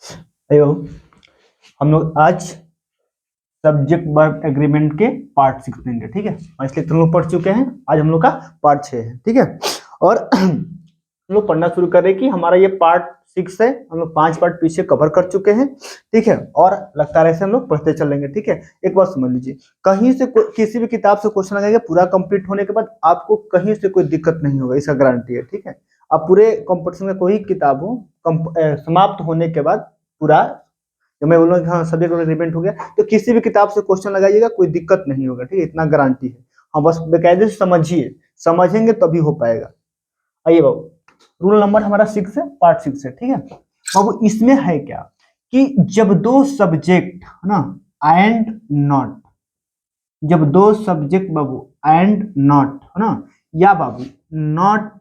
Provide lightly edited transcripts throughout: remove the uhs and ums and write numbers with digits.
अयो हम लोग आज सब्जेक्ट वर्ब एग्रीमेंट के पार्ट 6 देंगे, ठीक है। और इसलिए तुम लोग पढ़ चुके हैं, आज हम लोग का पार्ट 6 है, ठीक है। और हम लोग पढ़ना शुरू करें कि हमारा ये पार्ट 6 है, हम लोग 5 पार्ट पीछे कवर कर चुके हैं, ठीक है। और लगता है ऐसे हम लोग पढ़ते चलेंगे, ठीक है। एक बात समझ लीजिए, कहीं से किसी भी किताब से क्वेश्चन लगाएंगे, पूरा कंप्लीट होने के बाद आपको कहीं से कोई दिक्कत नहीं होगा, इसका गारंटी है, ठीक है। आप पूरे कंपटीशन में कोई किताब हो समाप्त होने के बाद पूरा, जब मैं बोलूँगा कि हाँ सब्जेक्ट एग्रीमेंट हो गया, तो किसी भी किताब से क्वेश्चन लगाइएगा, कोई दिक्कत नहीं होगा, ठीक है। इतना गारंटी है। हाँ बस बेकायदे से समझिए, समझेंगे तभी हो पाएगा। आइए बाबू, रूल नंबर हमारा 6 है, पार्ट 6 है, ठीक है। बाबू इसमें है क्या कि जब दो सब्जेक्ट है ना, एंड नॉट, जब दो सब्जेक्ट बाबू एंड नॉट है ना, या बाबू नॉट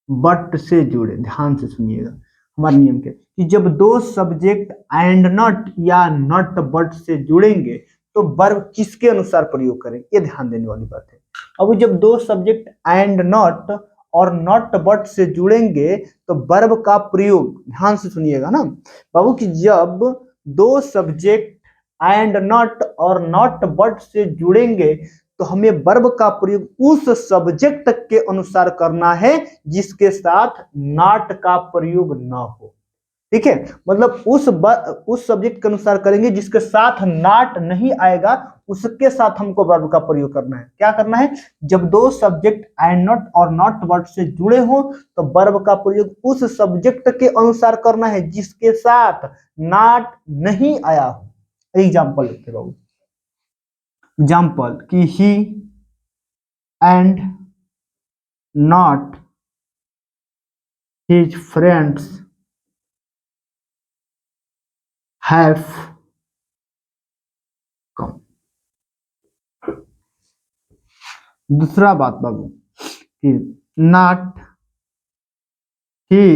बट से जुड़े, ध्यान से सुनिएगा हमारे नियम के, कि जब दो सब्जेक्ट एंड नॉट या नॉट बट से जुड़ेंगे तो वर्ब किसके अनुसार प्रयोग करें, ये ध्यान देने वाली बात है। अब जब दो सब्जेक्ट एंड नॉट और नॉट बट से जुड़ेंगे तो वर्ब का प्रयोग, ध्यान से सुनिएगा ना बाबू, कि जब दो सब्जेक्ट एंड नॉट और नॉट बट से जुड़ेंगे तो हमें वर्ब का प्रयोग उस सब्जेक्ट के अनुसार करना है जिसके साथ नॉट का प्रयोग ना हो, ठीक है। मतलब उस सब्जेक्ट के अनुसार करेंगे जिसके साथ नॉट नहीं आएगा, उसके साथ हमको वर्ब का प्रयोग करना है। क्या करना है? जब दो सब्जेक्ट एंड नॉट और नॉट वर्ड से जुड़े हो तो वर्ब का प्रयोग उस सब्जेक्ट के अनुसार करना है जिसके साथ नॉट नहीं आया हो। एग्जाम्पल लिखते बाबू, एग्जाम्पल कि he and not his friends have come. दूसरा बात बाबू कि not he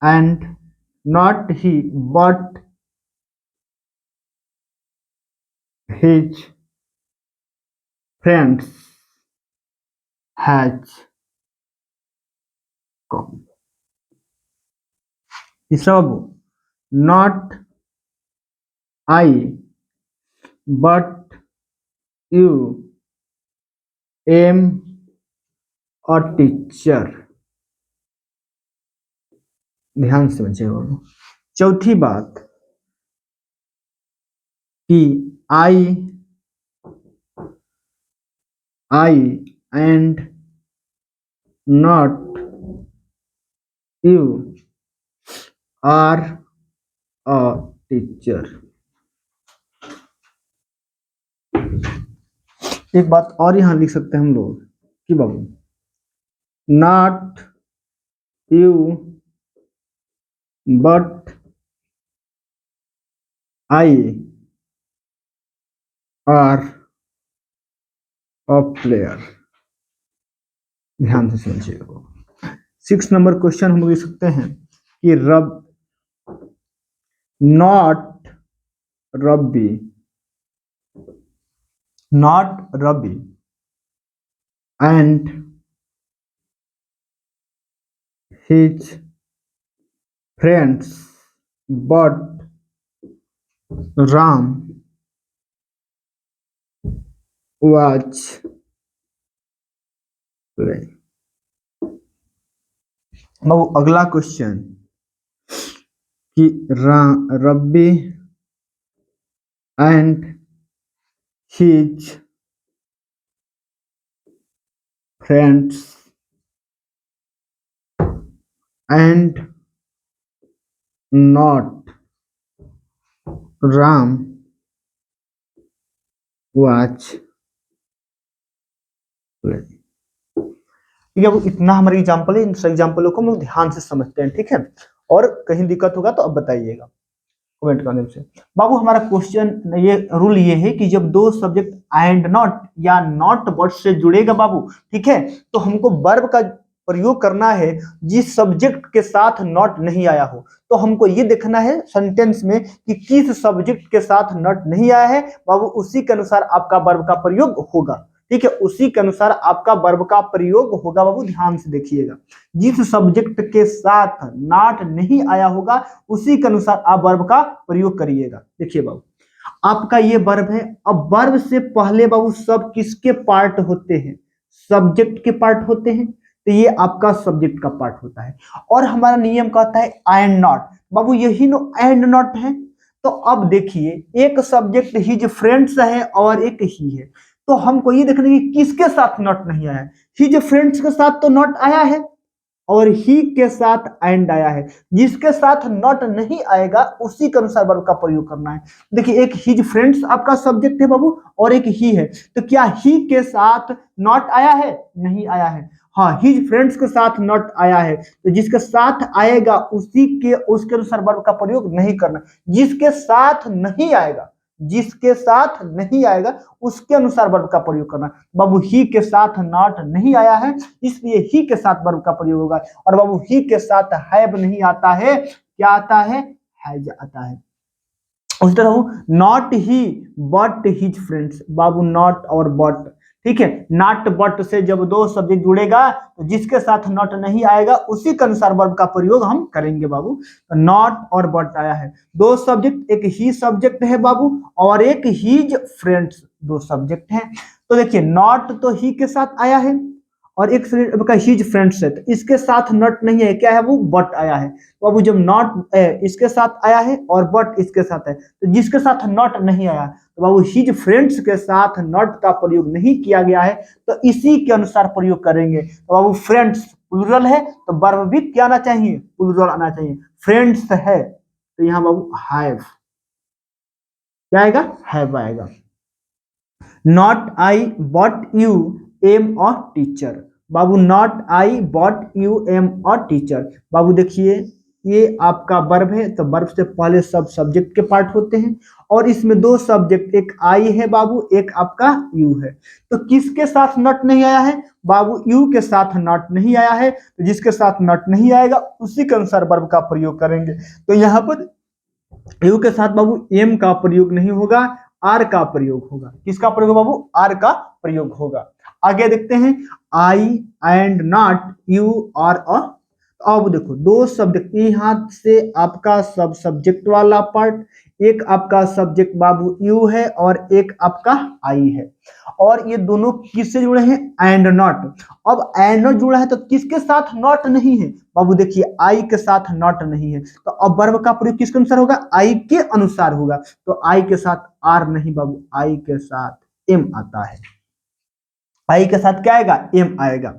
and not he but his friends has come. तीसरा बाबू, not I but you am a teacher. ध्यान से समझिएगा बाबू। चौथी बात कि I and not you are a teacher. एक बात और यहां लिख सकते हैं हम लोग कि बाबू, not you but I are a player. ध्यान से समझिएगा। 6 नंबर क्वेश्चन हम लोग लिख सकते हैं कि not Rabi, not Rabi and his friends but Ram was playing. अगला क्वेश्चन कि Rabi and his friends and not Ram was playing. ठीक है, वो इतना हमारे एग्जाम्पल है। इन एग्जाम्पलों को हम लोग ध्यान से समझते हैं, ठीक है। और कहीं दिक्कत होगा तो अब बताइएगा कमेंट करने से। बाबू हमारा क्वेश्चन ये रूल ये है कि जब दो सब्जेक्ट एंड नॉट या नॉट वर्ड से जुड़ेगा बाबू, ठीक है, तो हमको वर्ब का प्रयोग करना है जिस सब्जेक्ट के साथ नॉट नहीं आया हो। तो हमको ये देखना है सेंटेंस में कि किस सब्जेक्ट के साथ नॉट नहीं आया है बाबू, उसी के अनुसार आपका वर्ब का प्रयोग होगा, ठीक है, उसी के अनुसार आपका वर्ब का प्रयोग होगा बाबू, ध्यान से देखिएगा। जिस सब्जेक्ट के साथ नॉट नहीं आया होगा उसी के अनुसार आप वर्ब का प्रयोग करिएगा। देखिए बाबू, आपका ये वर्ब है, अब वर्ब से पहले बाबू सब किसके पार्ट होते हैं? सब्जेक्ट के पार्ट होते हैं, तो ये आपका सब्जेक्ट का पार्ट होता है। और हमारा नियम कहता है एंड नॉट, बाबू यही नो एंड नॉट है। तो अब देखिए, एक सब्जेक्ट हिज फ्रेंड्स है और एक ही है, तो हमको ये देखना है कि किसके साथ नॉट नहीं आया है। हिज फ्रेंड्स के साथ तो नॉट आया है और ही के साथ एंड आया है। जिसके साथ नॉट नहीं आएगा उसी के अनुसार वर्ब का प्रयोग करना है। देखिए, एक हिज फ्रेंड्स आपका सब्जेक्ट है बाबू और एक ही है, तो क्या ही के साथ नॉट आया है? नहीं आया है। हाँ, हिज फ्रेंड्स के साथ नॉट आया है, तो जिसके साथ आएगा उसके अनुसार वर्ब का प्रयोग नहीं करना। जिसके साथ नहीं आएगा, जिसके साथ नहीं आएगा उसके अनुसार वर्ब का प्रयोग करना। बाबू ही के साथ नॉट नहीं आया है, इसलिए ही के साथ वर्ब का प्रयोग होगा। और बाबू ही के साथ हैव नहीं आता है, क्या आता है? हैज आता है। उस तरह not he but his friends, Babu not और बट, ठीक है, नॉट बट से जब दो सब्जेक्ट जुड़ेगा तो जिसके साथ नॉट नहीं आएगा उसी के अनुसार वर्ब का प्रयोग हम करेंगे बाबू। तो नॉट और बट आया है, दो सब्जेक्ट, एक ही सब्जेक्ट है बाबू और एक हिज फ्रेंड्स, दो सब्जेक्ट हैं। तो देखिए, नॉट तो ही के साथ आया है और एक हिज फ्रेंड्स है, तो इसके साथ नॉट नहीं है, क्या है वो? बट आया है। तो अब जब नॉट इसके साथ आया है और बट इसके साथ है, तो जिसके साथ नॉट नहीं आया तो बाबू हिज फ्रेंड्स के साथ नॉट का प्रयोग नहीं किया गया है, तो इसी के अनुसार प्रयोग करेंगे। तो बाबू फ्रेंड्स प्लूरल है तो वर्ब भी क्या आना चाहिए? प्लूरल आना चाहिए। फ्रेंड्स है तो यहाँ बाबू हैव, क्या आएगा? हैव आएगा। Not I but you am a teacher, बाबू not I but you am a teacher. बाबू देखिए, ये आपका वर्ब है, तो वर्ब से पहले सब सब्जेक्ट के पार्ट होते हैं और इसमें दो सब्जेक्ट, एक आई है बाबू, एक आपका यू है। तो किसके साथ नॉट नहीं आया है? बाबू यू के साथ नॉट नहीं आया है, तो जिसके साथ नॉट नहीं आएगा उसी के अनुसार वर्ब का प्रयोग करेंगे। तो यहाँ पर यू के साथ बाबू एम का प्रयोग नहीं होगा, आर का प्रयोग होगा। किसका प्रयोग बाबू? आर का प्रयोग होगा। आगे देखते हैं, I and not you are a. अब देखो, दो सब्जेक्ट, यहाँ से आपका सब सब्जेक्ट वाला पार्ट, एक आपका सब्जेक्ट बाबू यू है और एक आपका आई है, और ये दोनों किससे जुड़े हैं? And not. अब एंड नॉट जुड़ा है तो किसके साथ नॉट नहीं है? बाबू देखिए, आई के साथ नॉट नहीं है, तो अब वर्ब का प्रयोग किसके अनुसार होगा? आई के अनुसार होगा। तो आई के साथ आर नहीं बाबू, आई के साथ एम आता है। आई के साथ क्या आएगा? एम आएगा।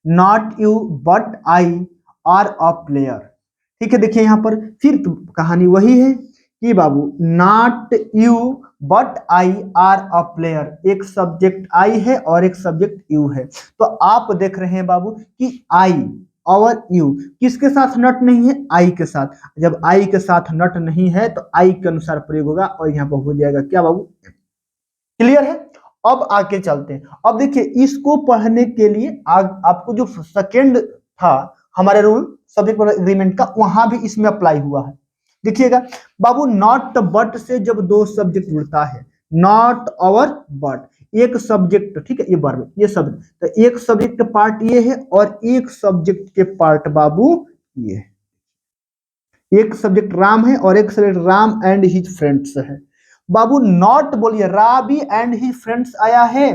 Not you but I are a player, ठीक है। देखिए, यहां पर फिर तो कहानी वही है कि बाबू not you but I are a player, एक सब्जेक्ट आई है और एक सब्जेक्ट यू है। तो आप देख रहे हैं बाबू कि आई और यू किसके साथ नॉट नहीं है? आई के साथ। जब आई के साथ नॉट नहीं है तो आई के अनुसार प्रयोग होगा और यहाँ पर हो जाएगा क्या बाबू? क्लियर है। अब आगे चलते हैं। अब देखिए, इसको पढ़ने के लिए आपको जो सेकेंड था हमारे रूल सब्जेक्ट एग्रीमेंट का, वहां भी इसमें अप्लाई हुआ है। देखिएगा बाबू, नॉट बट से जब दो सब्जेक्ट जुड़ता है, नॉट और बट, एक सब्जेक्ट, ठीक है, ये वर्ब, ये शब्द, तो एक सब्जेक्ट पार्ट ये है और एक सब्जेक्ट के पार्ट बाबू ये है। एक सब्जेक्ट राम है और एक subject Ram and his friends है। बाबू नॉट बोलिए, राबी एंड हिज फ्रेंड्स आया है,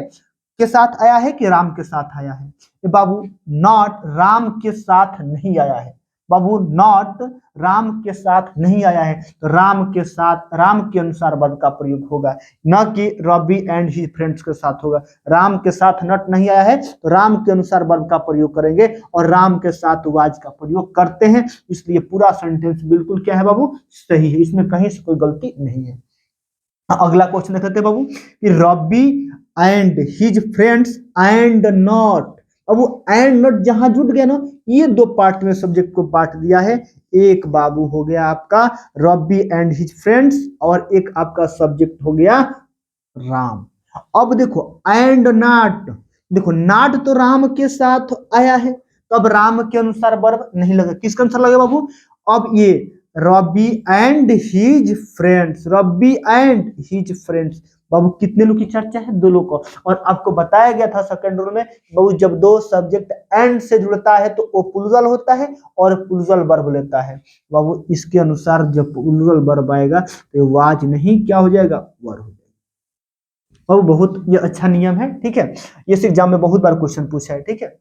के साथ आया है कि राम के साथ आया है? बाबू नॉट राम के साथ नहीं आया है, बाबू नॉट राम के साथ नहीं आया है, तो राम के साथ, राम के अनुसार वर्ब का प्रयोग होगा, न कि रवि एंड हिज फ्रेंड्स के साथ होगा। राम के साथ नॉट नहीं आया है तो राम के अनुसार वर्ब का प्रयोग करेंगे और राम के साथ वाज का प्रयोग करते हैं, इसलिए पूरा सेंटेंस बिल्कुल क्या है बाबू? सही है, इसमें कहीं से कोई गलती नहीं है। अगला क्वेश्चन देखते हैं बाबू कि Ravi and his friends and not. अब वो एंड नॉट जहां जुट गया ना, ये दो पार्ट में सब्जेक्ट को बांट दिया है। एक बाबू हो गया आपका रवि एंड हिज फ्रेंड्स और एक आपका सब्जेक्ट हो गया राम। अब देखो एंड नॉट, देखो नॉट तो राम के साथ आया है, तो अब राम के अनुसार वर्ब नहीं लगा, किसके अनुसार लगे बाबू? अब ये Robi and his friends, Robi and his friends, बाबू कितने लोग की चर्चा है? 2 लोग को। और आपको बताया गया था सेकंड रूल में, बाबू जब 2 सब्जेक्ट एंड से जुड़ता है तो वो प्लूरल होता है और प्लूरल वर्ब लेता है। बाबू इसके अनुसार जब प्लूरल वर्ब आएगा तो वाज नहीं क्या हो जाएगा? वर्ब हो जाएगा। बाबू बहुत ये अच्छा नियम है, ठीक है, ये एग्जाम में बहुत बार क्वेश्चन पूछा है, ठीक है।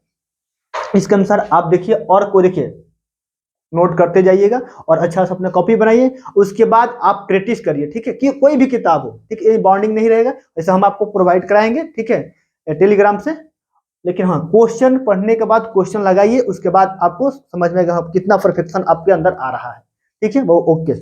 इसके अनुसार आप देखिए और को देखिए, नोट करते जाइएगा और अच्छा से अपना कॉपी बनाइए। उसके बाद आप प्रैक्टिस करिए, ठीक है, कि कोई भी किताब हो, ठीक है, बॉन्डिंग नहीं रहेगा, वैसे हम आपको प्रोवाइड कराएंगे, ठीक है, टेलीग्राम से। लेकिन हाँ, क्वेश्चन पढ़ने के बाद क्वेश्चन लगाइए, उसके बाद आपको समझ में आएगा कितना परफेक्शन आपके अंदर आ रहा है, ठीक है वो। ओके।